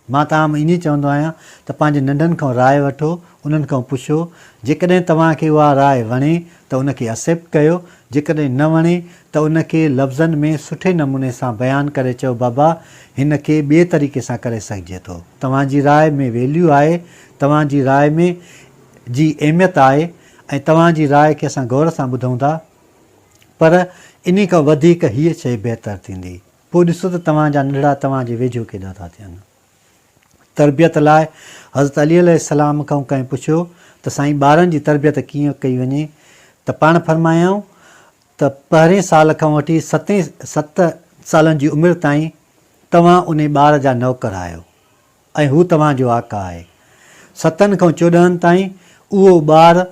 मां तव्हां में ईअं चवंदो आहियां त पंहिंजे नंढनि खां राय वठो, उन्हनि खां पुछो। जेकॾहिं तव्हांखे उहा राय वणे त उनखे एक्सेप्ट कयो, जेकॾहिं न वणे त उनखे लफ़्ज़नि में सुठे नमूने सां बयानु करे चओ बाबा हिन खे ॿिए तरीक़े सां करे सघिजे थो। तव्हांजी राय में वैल्यू आहे, तव्हांजी राय में जी अहमियत आहे ऐं तव्हांजी राय खे असां गौर सां ॿुधूं था, पर इन खां वधीक हीअ शइ बहितरु थींदी। पोइ ॾिसो त तव्हांजा नंढड़ा तव्हांजे वेझो केॾा था थियनि। तरबियत लाइ हज़रत अली अलैहिस्सलाम खां कंहिं पुछियो त साईं ॿारनि जी तरबियत कीअं कई वञे, त पाण फरमायूं त 1 साल खां वठी 7 सालनि जी उमिरि ताईं तव्हां उन ॿार जा नौकर आहियो ऐं हू तव्हांजो आका आहे। 7 खां 14 ताईं उहो ॿारु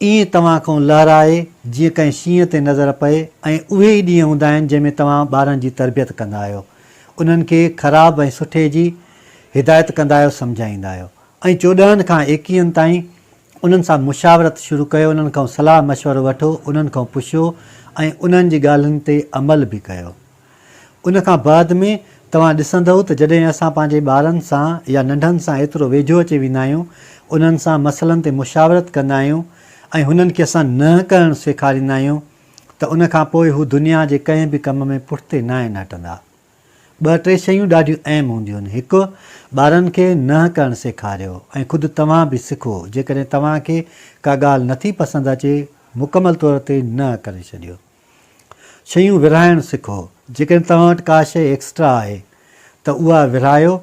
ईअं तव्हां खां लहराए जीअं कंहिं शींहं ते नज़र पए, ऐं उहे ई ॾींहं हूंदा आहिनि जंहिंमें तव्हां ॿारनि जी तरबियत कंदा आहियो, उन्हनि खे ख़राबु ऐं सुठे जी हिदायत कंदा आहियो, सम्झाईंदा आहियो। ऐं 14 खां 21 ताईं उन्हनि सां मुशावरत शुरू कयो, उन्हनि खां सलाह मशवरो वठो, उन्हनि खां पुछो ऐं उन्हनि जी ॻाल्हियुनि ते अमल बि कयो। उन खां बाद में तव्हां ॾिसंदव त जॾहिं असां पंहिंजे ॿारनि सां या नंढनि सां एतिरो वेझो अची वेंदा आहियूं, उन्हनि सां मसइलनि ते मुशावरत कंदा आहियूं ऐं हुननि खे असां न करणु सेखारींदा आहियूं, त उन खां पोइ हू दुनिया जे कंहिं बि कम में पुठिते न आहिनि हटंदा। 2-3 शयूं ॾाढियूं अहम हूंदियूं आहिनि। हिकु, ॿारनि खे न करणु सेखारियो ऐं ख़ुदि तव्हां बि सिखो। जेकॾहिं तव्हांखे का ॻाल्हि नथी पसंदि अचे, मुकमल तौर ते न करे छॾियो। शयूं विरहाइणु सिखो। जेकॾहिं तव्हां वटि का शइ एक्स्ट्रा आहे त उहा विरहायो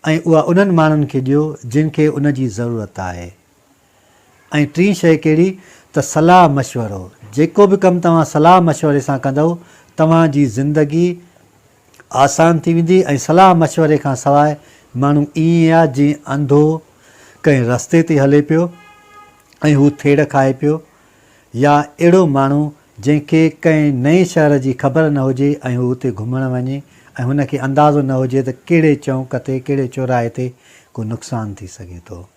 ऐं उहा उन्हनि माण्हुनि खे ॾियो जिन खे उन जी ज़रूरत आहे। ऐं 3 शइ कहिड़ी, त सलाह मशवरो। जेको बि कमु तव्हां सलाह मशवरे सां कंदव, तव्हांजी ज़िंदगी आसान थी वेंदी। ऐं सलाह मशवरे खां सवाइ माण्हू ईअं आहे जीअं अंधो कंहिं रस्ते ते हले पियो ऐं हू थेड़ खाए पियो, या अहिड़ो माण्हू जंहिंखे कंहिं नए शहर जी ख़बर न हुजे ऐं हू उते घुमणु वञे ऐं हुनखे अंदाज़ो न हुजे त कहिड़े चौंक ते, कहिड़े चौराहे ते को नुक़सानु थी सघे थो।